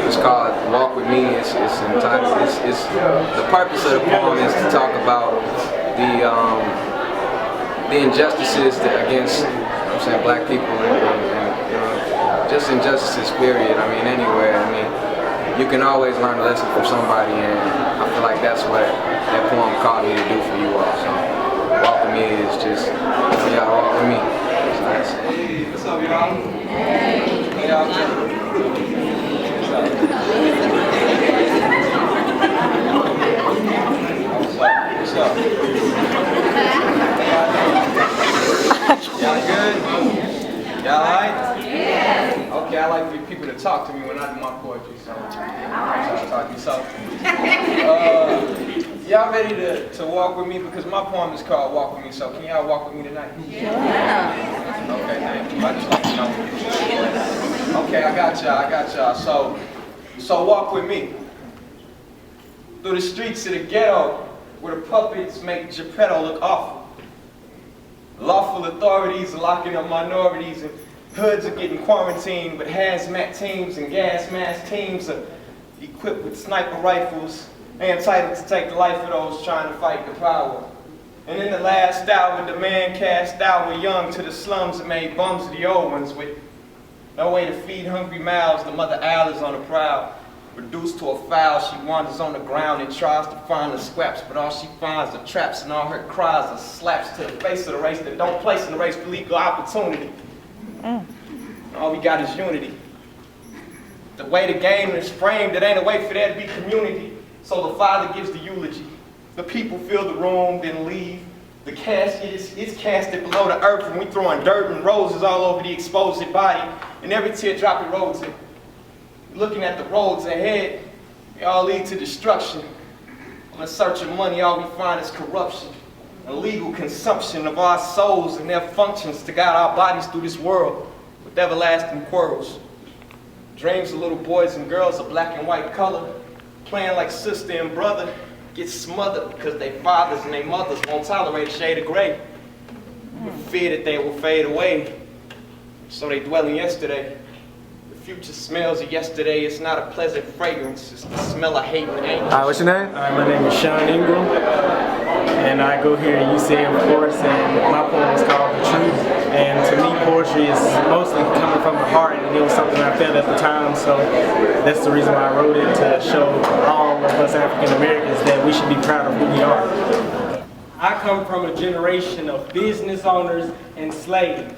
It's called Walk With Me. It's entitled, the purpose of the poem is to talk about the injustices against, black people and just injustices, period. I mean, anywhere. I mean, you can always learn a lesson from somebody, and I feel like that's what that poem called me to do for you all. So, Walk With Me is just, y'all walk with me. It's nice. Hey, what's up, y'all? Hey, y'all. What's up? Y'all good? Y'all alright? Yeah. Okay, I like for people to talk to me when I do my poetry, so I'll talk to you. So, y'all ready to walk with me? Because my poem is called Walk With Me, so can y'all walk with me tonight? Yeah. Okay, thank you. I just like to know. Okay, I got y'all. So walk with me. Through the streets of the ghetto, where the puppets make Geppetto look awful. Lawful authorities are locking up minorities, and hoods are getting quarantined with hazmat teams and gas mask teams are equipped with sniper rifles and entitled to take the life of those trying to fight the power. And in the last hour, the man cast our young to the slums and made bums of the old ones with no way to feed hungry mouths. The mother owl is on the prowl. Reduced to a fowl, she wanders on the ground and tries to find the scraps, but all she finds are traps, and all her cries are slaps to the face of the race that don't place in the race for legal opportunity. All we got is unity. The way the game is framed, it ain't a way for there to be community. So the father gives the eulogy. The people fill the room, then leave. The casket is casted below the earth, and we throwing dirt and roses all over the exposed body, and every teardrop erodes it. Looking at the roads ahead, they all lead to destruction. On the search of money, all we find is corruption, illegal consumption of our souls and their functions to guide our bodies through this world with everlasting quarrels. Dreams of little boys and girls of black and white color, playing like sister and brother, get smothered because their fathers and their mothers won't tolerate a shade of gray. With fear that they will fade away, so they dwell in yesterday. Future smells of yesterday. It's not a pleasant fragrance. It's the smell of hate and anger. Hi, what's your name? Hi, my name is Sean Ingram, and I go here at UCA, of course, and my poem is called The Truth. And to me, poetry is mostly coming from the heart, and it was something I felt at the time, so that's the reason why I wrote it, to show all of us African Americans that we should be proud of who we are. I come from a generation of business owners and slaves,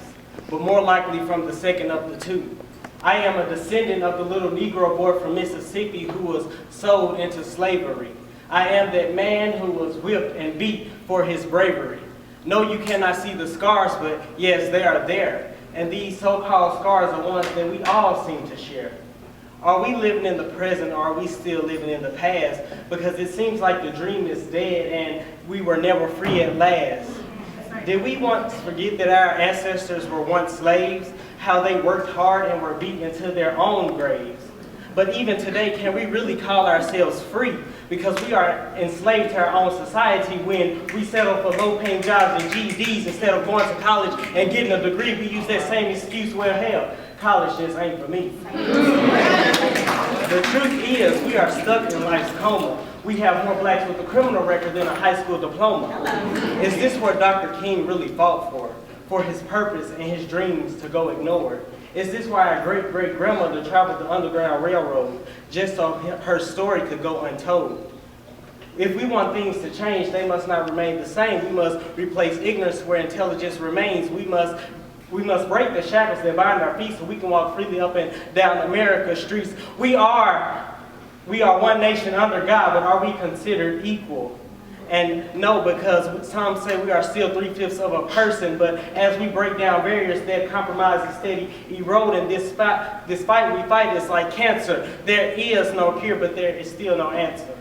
but more likely from the second of the two. I am a descendant of the little Negro boy from Mississippi who was sold into slavery. I am that man who was whipped and beat for his bravery. No, you cannot see the scars, but yes, they are there. And these so-called scars are ones that we all seem to share. Are we living in the present, or are we still living in the past? Because it seems like the dream is dead and we were never free at last. Did we once forget that our ancestors were once slaves? How they worked hard and were beaten into their own graves? But even today, can we really call ourselves free? Because we are enslaved to our own society when we settle for low-paying jobs and GEDs instead of going to college and getting a degree. We use that same excuse, well, hell, college just ain't for me. The truth is, we are stuck in life's coma. We have more blacks with a criminal record than a high school diploma. Is this what Dr. King really fought for? For his purpose and his dreams to go ignored? Is this why our great-great-grandmother traveled the Underground Railroad, just so her story could go untold? If we want things to change, they must not remain the same. We must replace ignorance where intelligence remains. We must break the shackles that bind our feet so we can walk freely up and down America's streets. We are one nation under God, but are we considered equal? And no, because some say we are still 3/5 of a person, but as we break down barriers that compromise and steady eroding, despite we fight, it's like cancer. There is no cure, but there is still no answer.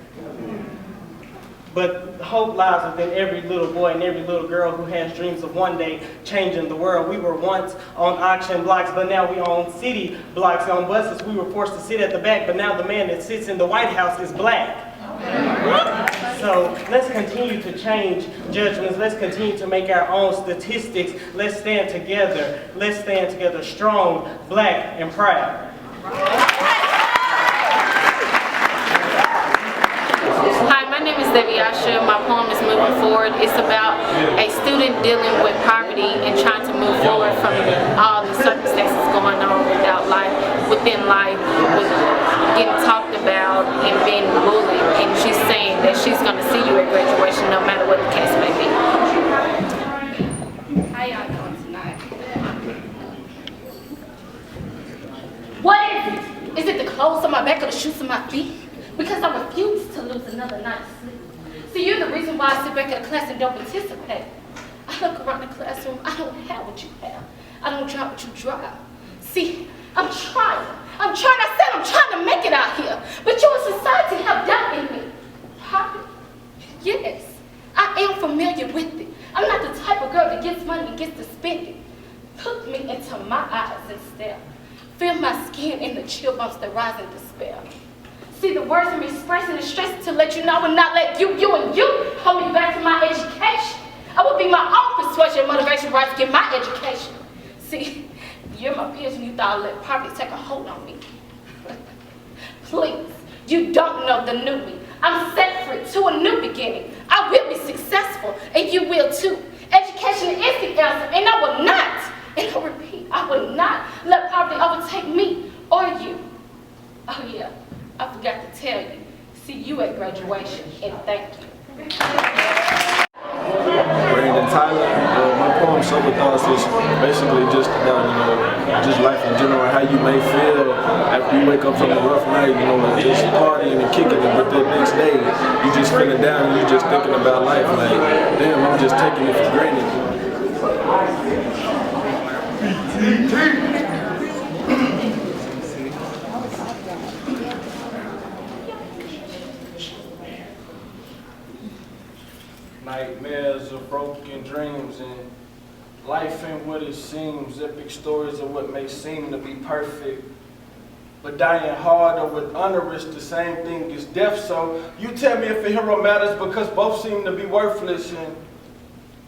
But hope lies within every little boy and every little girl who has dreams of one day changing the world. We were once on auction blocks, but now we own city blocks. On buses, we were forced to sit at the back, but now the man that sits in the White House is black. So let's continue to change judgments. Let's continue to make our own statistics. Let's stand together. Let's stand together strong, black, and proud. Zaviasha. My poem is Moving Forward. It's about a student dealing with poverty and trying to move forward from all the circumstances going on within life, with getting talked about and being bullied. And she's saying that she's going to see you at graduation no matter what the case may be. How y'all doing tonight? What is it? Is it the clothes on my back or the shoes on my feet? Because I refuse to lose another night's sleep. See, you're the reason why I sit back at a class and don't participate. I look around the classroom, I don't have what you have. I don't drive what you drive. See, I'm trying. I said I'm trying to make it out here. But you in society have doubt in me. Poverty? Yes, I am familiar with it. I'm not the type of girl that gets money and gets to spend it. Look me into my eyes and stare. Feel my skin in the chill bumps that rise in despair. See, the words I'm expressing is stressed to let you know and not let you hold me back from my education. I will be my own persuasion and motivation right to get my education. See, you're my peers and you thought I'd let poverty take a hold on me. Please, you don't know the new me. I'm set free to a new beginning. I will be successful and you will too. Education is the answer and I will not, and I repeat, I will not let poverty overtake me or you. Oh yeah, I forgot to tell you. See you at graduation and thank you. Brandon Tyler. My poem Sober Thoughts is basically just about, just life in general, how you may feel after you wake up from a rough night, just partying and kicking it, but the next day you just feeling down and you just thinking about life like, damn, I'm just taking it for granted. Nightmares of broken dreams and life ain't what it seems. Epic stories of what may seem to be perfect, but dying hard or with honor is the same thing as death. So you tell me if a hero matters, because both seem to be worthless, and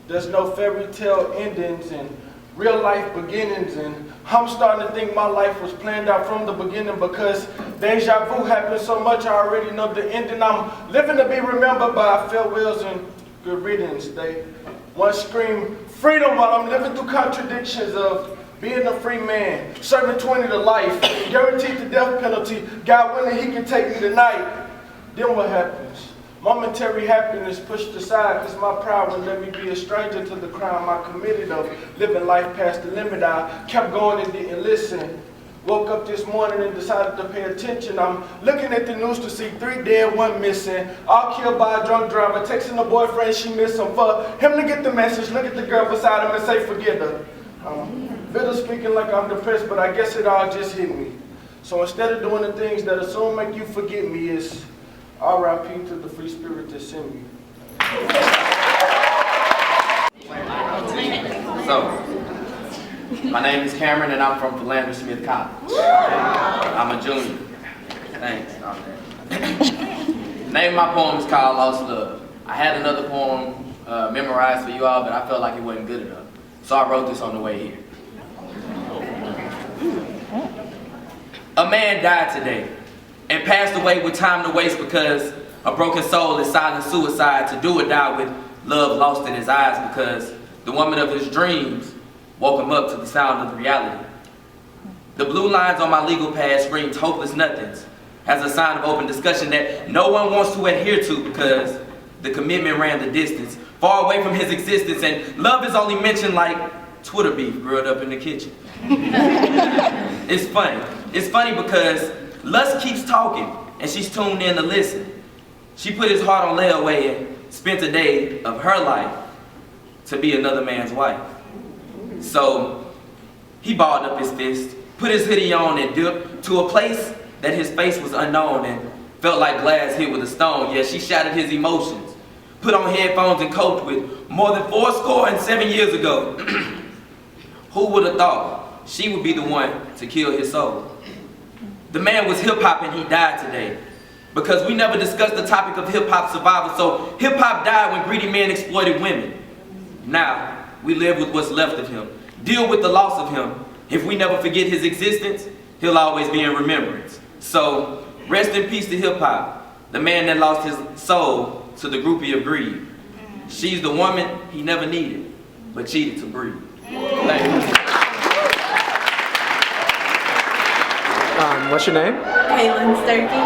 there's no fairy tale endings and real life beginnings. And I'm starting to think my life was planned out from the beginning, because deja vu happened so much I already know the ending. I'm living to be remembered by farewells and good riddance. They once scream freedom while I'm living through contradictions of being a free man, serving 20 to life, guaranteed the death penalty. God willing, he can take me tonight. Then what happens? Momentary happiness pushed aside because my pride would let me be a stranger to the crime I committed of living life past the limit. I kept going and didn't listen. Woke up this morning and decided to pay attention. I'm looking at the news to see 3 dead, 1 missing. All killed by a drunk driver, texting the boyfriend she missed him. For him to get the message, look at the girl beside him and say, forget her. Bitter speaking like I'm depressed, but I guess it all just hit me. So instead of doing the things that'll soon make you forget me, it's R.I.P. to the free spirit that sent me. So, my name is Cameron and I'm from Philander Smith College. I'm a junior. Thanks. The name of my poem is called Lost Love. I had another poem memorized for you all, but I felt like it wasn't good enough. So I wrote this on the way here. A man died today and passed away with time to waste, because a broken soul is silent suicide, to do or die with love lost in his eyes, because the woman of his dreams woke him up to the sound of reality. The blue lines on my legal pad screams hopeless nothings, as a sign of open discussion that no one wants to adhere to, because the commitment ran the distance, far away from his existence, and love is only mentioned like Twitter beef grilled up in the kitchen. It's funny. It's funny because lust keeps talking, and she's tuned in to listen. She put his heart on layaway and spent a day of her life to be another man's wife. So he balled up his fist, put his hoodie on and dipped to a place that his face was unknown and felt like glass hit with a stone. Yeah, she shattered his emotions, put on headphones and coped with more than 47 years ago. Who would have thought she would be the one to kill his soul? The man was hip-hop and he died today, because we never discussed the topic of hip-hop survival. So hip-hop died when greedy men exploited women. Now we live with what's left of him, deal with the loss of him. If we never forget his existence, he'll always be in remembrance. So rest in peace to hip-hop, the man that lost his soul to the groupie of greed. She's the woman he never needed, but cheated to breed. Thank you. What's your name? Caitlin Sturkey.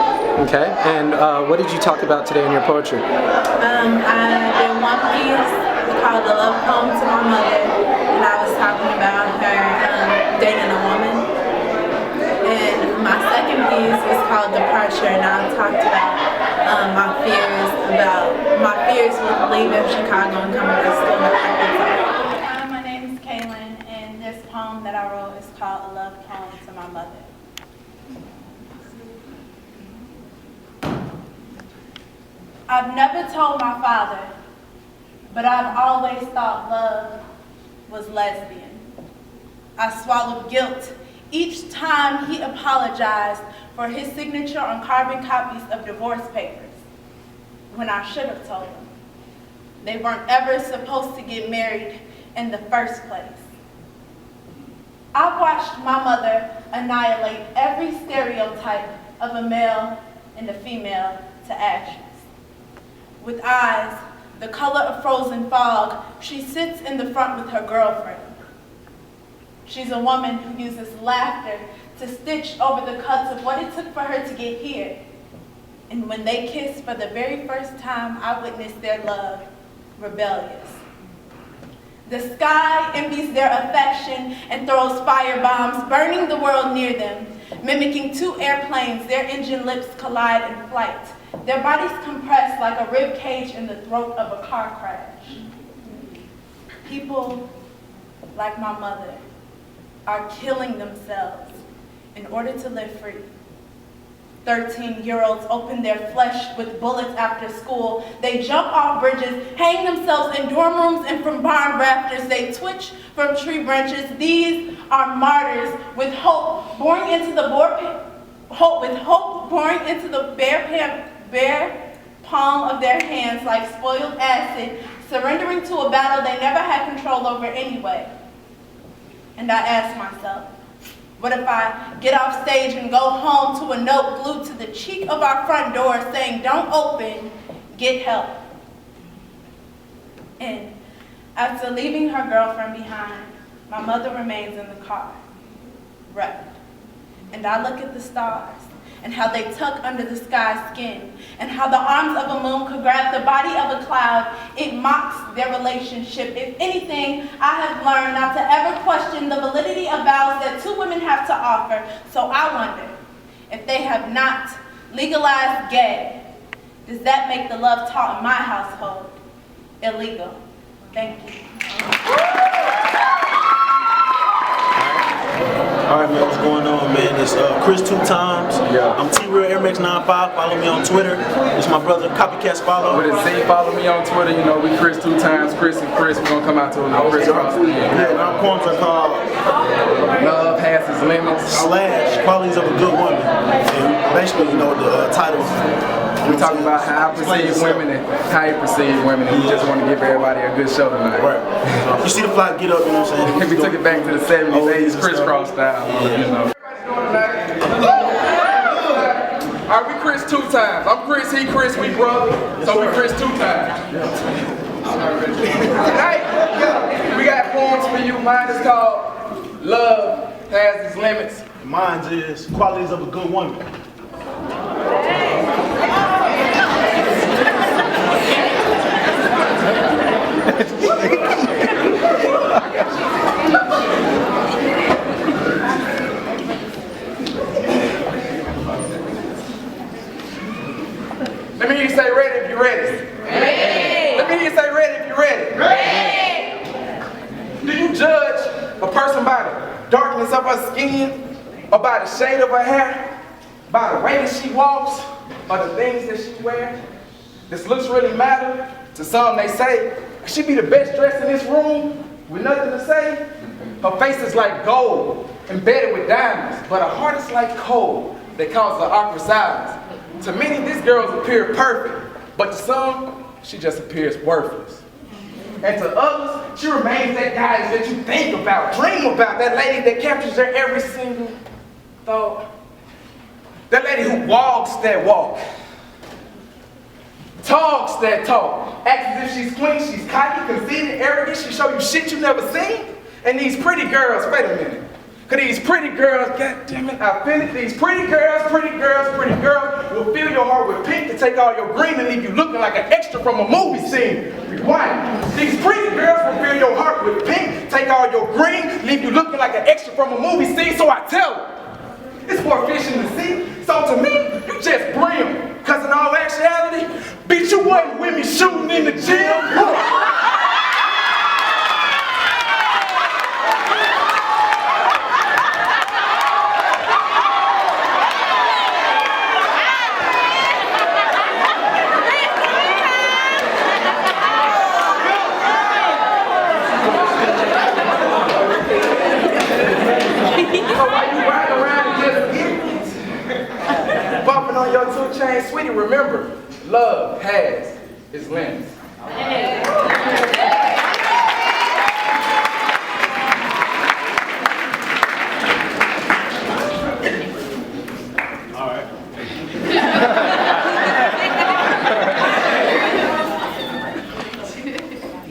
Okay, and what did you talk about today in your poetry? I did one piece called The Love Poem to My Mother, and I was talking about her dating a woman. And my second piece was called Departure, and I talked about my fears with leaving Chicago and coming to school. Hi, my name is Kaylin, and this poem that I wrote is called A Love Poem to My Mother. I've never told my father, but I've always thought love was lesbian. I swallowed guilt each time he apologized for his signature on carbon copies of divorce papers, when I should have told him they weren't ever supposed to get married in the first place. I've watched my mother annihilate every stereotype of a male and a female to ashes. With eyes the color of frozen fog, she sits in the front with her girlfriend. She's a woman who uses laughter to stitch over the cuts of what it took for her to get here. And when they kiss for the very first time, I witnessed their love rebellious. The sky envies their affection and throws firebombs, burning the world near them. Mimicking two airplanes, their engine lips collide in flight. Their bodies compress like a rib cage in the throat of a car crash. People like my mother are killing themselves in order to live free. 13-year-olds open their flesh with bullets after school. They jump off bridges, hang themselves in dorm rooms and from barn rafters. They twitch from tree branches. These are martyrs with hope pouring into the bare palm of their hands like spoiled acid, surrendering to a battle they never had control over anyway. And I ask myself, what if I get off stage and go home to a note glued to the cheek of our front door saying, don't open, get help? And after leaving her girlfriend behind, my mother remains in the car, wrecked. And I look at the stars and how they tuck under the sky's skin, and how the arms of a moon could grab the body of a cloud. It mocks their relationship. If anything, I have learned not to ever question the validity of vows that two women have to offer. So I wonder, if they have not legalized gay, does that make the love taught in my household illegal? Thank you. Alright, man, what's going on, man? It's Chris 2 times. Yeah. I'm T-Real Air Max 95. Follow me on Twitter. It's my brother, Copycats Follow. With a Z, follow me on Twitter. You know, we Chris 2 times. Chris and Chris. We're gonna come out to a Chris Cross. Yeah, our poems are called Love Has Its Limits. Slash Qualities of a Good Woman. And basically, you know, the title. We talking about how I perceive women and how you perceive women, and we just want to give everybody a good show tonight. Right. You see the fly get up, you know what I'm saying? We took it back to the 70s, 80s, crisscross style. Yeah. You know. All right, we Chris 2 times. I'm Chris, he Chris, we brother, so we Chris 2 times. Tonight, we got poems for you. Mine is called Love Has Its Limits. Mine is Qualities of a Good Woman. Let me hear you say ready if you're ready. Ready. Let me hear you say ready if you're ready. Ready. Do you judge a person by the darkness of her skin, or by the shade of her hair, by the way that she walks, or the things that she wears? This looks really matter. To some they say, she be the best dressed in this room with nothing to say. Her face is like gold, embedded with diamonds, but her heart is like coal that causes an awkward silence. To many, this girl appears perfect, but to some, she just appears worthless. And to others, she remains that goddess that you think about, dream about, that lady that captures your every single thought. That lady who walks that walk, talks that talk. Acts as if she's queen, she's cocky, conceited, arrogant, she show you shit you never seen. And these pretty girls, wait a minute. Cause these pretty girls, god damn it, I feel it. These pretty girls will fill your heart with pink to take all your green and leave you looking like an extra from a movie scene. Rewind. These pretty girls will fill your heart with pink, take all your green, leave you looking like an extra from a movie scene. So I tell her, it's more fish in the sea. So to me, you just brim. Cause in all actuality, bitch, you wasn't with me shooting in the gym. Bumping on your 2 Chainz, sweetie, remember, love has its limits. All right.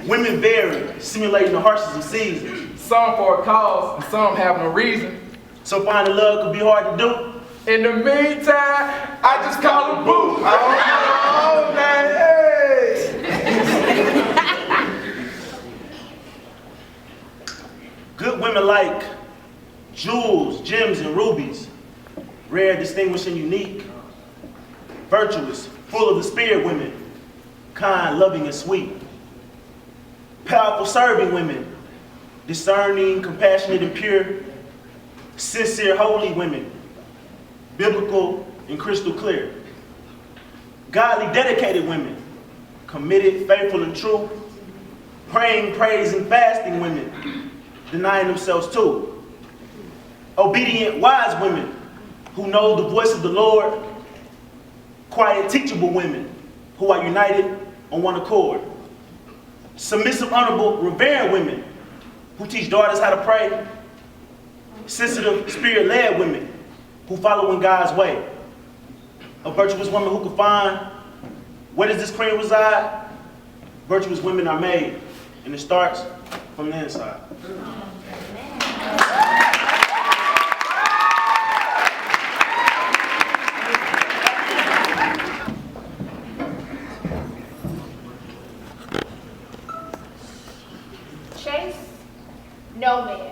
Women vary, simulating the harshest of seasons. Some for a cause, and some have no reason. So finding love could be hard to do. In the meantime, I just call them boo. Oh, man, hey. Good women like jewels, gems, and rubies. Rare, distinguished, and unique. Virtuous, full of the spirit women. Kind, loving, and sweet. Powerful, serving women. Discerning, compassionate, and pure. Sincere, holy women. Biblical and crystal clear. Godly, dedicated women. Committed, faithful, and true. Praying, praising, fasting women. Denying themselves too. Obedient, wise women who know the voice of the Lord. Quiet, teachable women who are united on one accord. Submissive, honorable, revering women who teach daughters how to pray. Sensitive, spirit-led women who follow in God's way. A virtuous woman who can find, where does this cream reside? Virtuous women are made, and it starts from the inside. Chase, no man.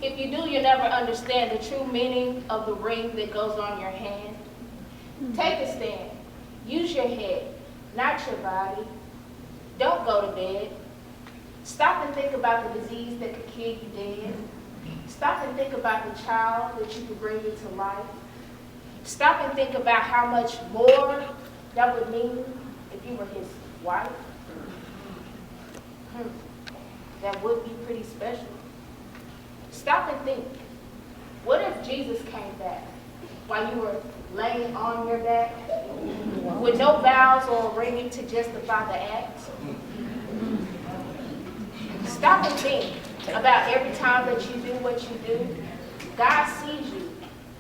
If you do, you'll never understand the true meaning of the ring that goes on your hand. Take a stand. Use your head, not your body. Don't go to bed. Stop and think about the disease that could kill you dead. Stop and think about the child that you could bring into life. Stop and think about how much more that would mean if you were his wife. That would be pretty special. Stop and think, what if Jesus came back while you were laying on your back with no vows or ring to justify the act? Stop and think about every time that you do what you do, God sees you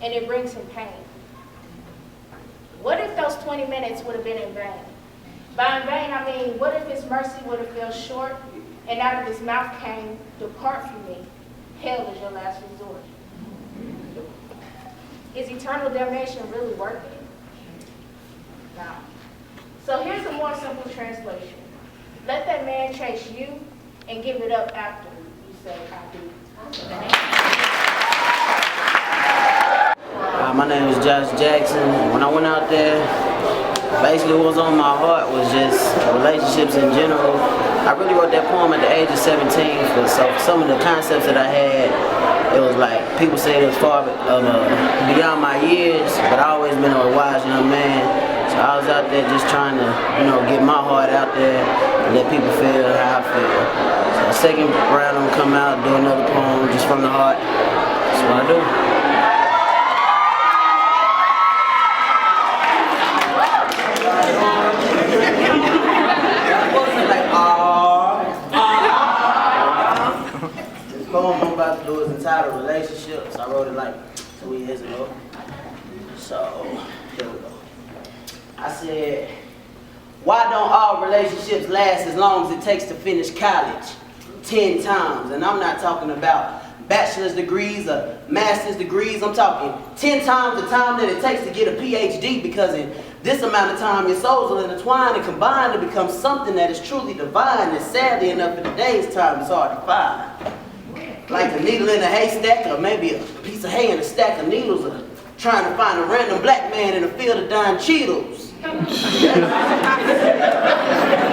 and it brings him pain. What if those 20 minutes would have been in vain? By in vain, I mean, what if his mercy would have fell short and out of his mouth came, depart from me, hell is your last resort. Is eternal damnation really worth it? No. So here's a more simple translation. Let that man chase you and give it up after you say, I do. My name is Josh Jackson. When I went out there, basically what was on my heart was just relationships in general. I really wrote that poem at the age of 17, so some of the concepts that I had, it was like, people say it was far beyond my years, but I always been a wise young man. So I was out there just trying to, get my heart out there and let people feel how I feel. So the second round I'm gonna come out and do another poem just from the heart. That's what I do. This poem I'm about to do is entitled Relationships. I wrote it like 2 years ago. So, here we go. I said, Why don't all relationships last as long as it takes to finish college? 10 times. And I'm not talking about bachelor's degrees or master's degrees. I'm talking 10 times the time that it takes to get a PhD, because in this amount of time your souls will intertwine and combine to become something that is truly divine, and sadly enough in today's time it's hard to find. Like a needle in a haystack, or maybe a piece of hay in a stack of needles, or trying to find a random black man in a field of dying Cheetos.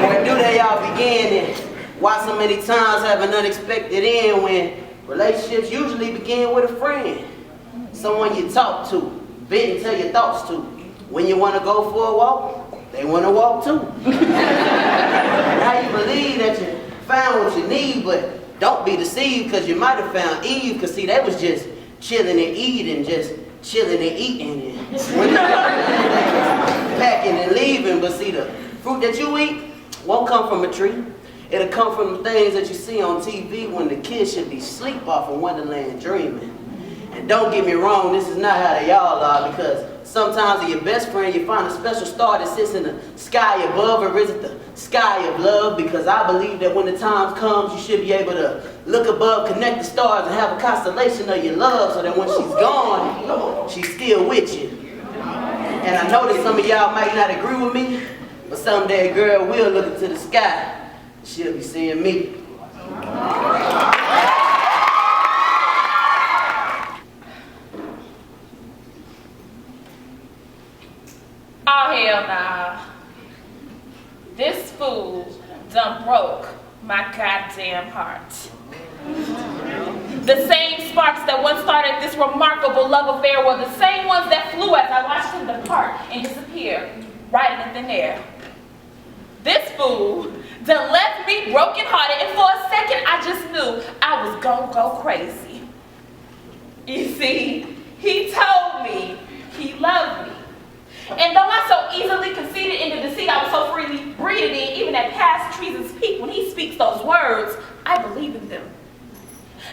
When do they all begin, and why so many times have an unexpected end, when relationships usually begin with a friend? Someone you talk to, vent and tell your thoughts to. When you want to go for a walk, they want to walk too. Now you believe that you found what you need, but don't be deceived, because you might have found Eve, because see, they was just chilling and eating, just chilling and eating, and packing and leaving. But see, the fruit that you eat won't come from a tree. It'll come from the things that you see on TV when the kids should be asleep off in Wonderland dreaming. And don't get me wrong, this is not how they all are, because sometimes in your best friend you find a special star that sits in the sky above, or is it the sky of love? Because I believe that when the time comes, you should be able to look above, connect the stars, and have a constellation of your love, so that when she's gone, she's still with you. And I know that some of y'all might not agree with me, but someday a girl will look into the sky. She'll be seeing me. Oh, hell nah. This fool done broke my goddamn heart. The same sparks that once started this remarkable love affair were the same ones that flew as I watched him depart and disappear right in the thin air. This fool done left me brokenhearted, and for a second I just knew I was gonna go crazy. You see, he told me he loved me. And though I so easily conceded in the deceit I was so freely breathed in, even at past treason's peak, when he speaks those words, I believe in them.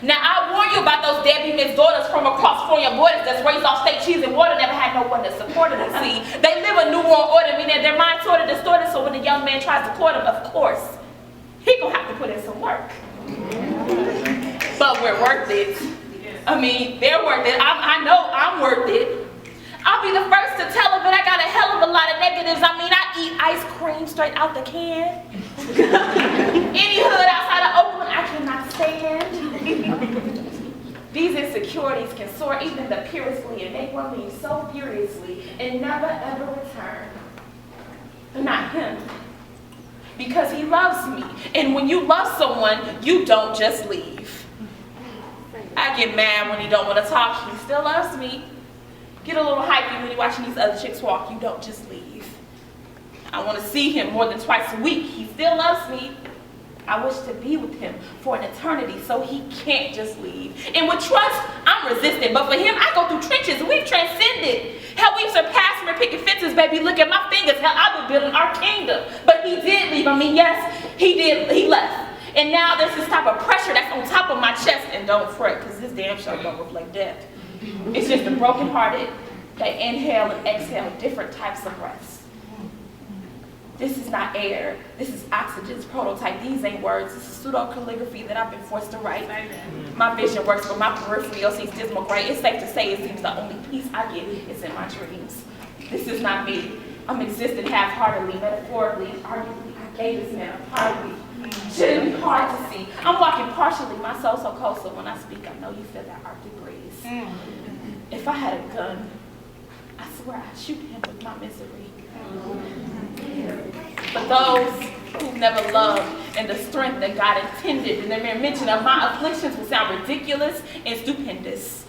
Now, I warn you about those Debbie Miss daughters from across California borders that's raised off state cheese and water, never had no one to support them. See, they live a new world order, meaning their mind sort of distorted, so when the young man tries to court them, of course, he gonna have to put in some work. But we're worth it. I mean, they're worth it. I know I'm worth it. I'll be the first to tell them, but I got a hell of a lot of negatives. I mean, I eat ice cream straight out the can. Any hood outside of Oakland, I cannot stand. These insecurities can soar even the purestly and make one leave so furiously and never ever return. But not him. Because he loves me. And when you love someone, you don't just leave. I get mad when he don't want to talk. He still loves me. Get a little hypey when you're watching these other chicks walk. You don't just leave. I want to see him more than twice a week. He still loves me. I wish to be with him for an eternity, so he can't just leave. And with trust, I'm resistant. But for him, I go through trenches, and we've transcended. Hell, we've surpassed him and picking fences, baby. Look at my fingers. Hell, I've been building our kingdom. But he did leave. I mean, yes, he did. He left. And now there's this type of pressure that's on top of my chest. And don't fret, because this damn show don't reflect death. It's just the brokenhearted that inhale and exhale different types of breaths. This is not air. This is oxygen's prototype. These ain't words. This is pseudo-calligraphy that I've been forced to write. My vision works, but my peripheral sees dismal gray. It's safe to say it seems the only peace I get is in my dreams. This is not me. I'm existing half-heartedly, metaphorically, arguably. I gave this man a heartbeat. Shouldn't be hard to see. I'm walking partially. My soul so cold, so when I speak, I know you feel that Arctic breeze. If I had a gun, I swear I'd shoot him with my misery. But those who never loved and the strength that God intended, and the mere mention of my afflictions will sound ridiculous and stupendous.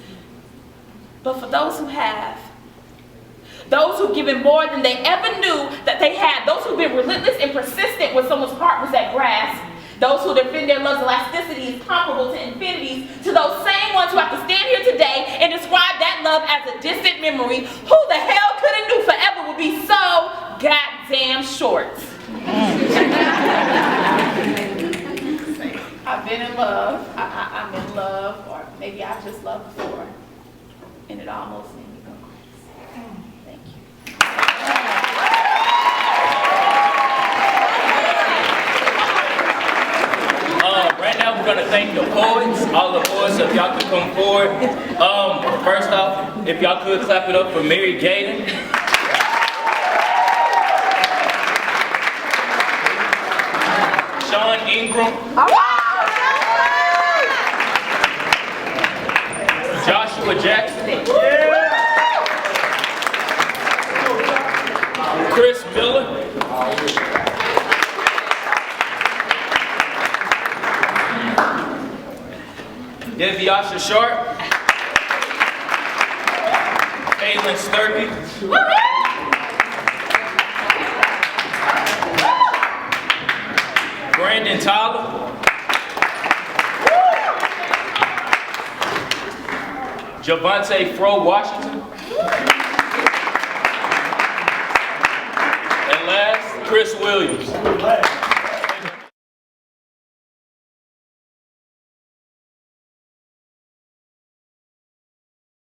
But for those who have, those who've given more than they ever knew that they had, those who've been relentless and persistent when someone's heart was at grasp, those who defend their love's elasticity is comparable to infinities, to those same ones who have to stand here today and describe that love as a distant memory, who the hell could have knew forever would be so goddamn short? I've been in love, I'm in love, or maybe I've just loved before, and it almost made me go crazy. Thank you. come forward. First off, if y'all could clap it up for Mary Gaden. Sean Ingram. Joshua Jackson. Chris Miller. Deviasha Sharp. Kaylin Sturkey. Brandon Tyler. Javante Fro Washington. And last, Chris Williams.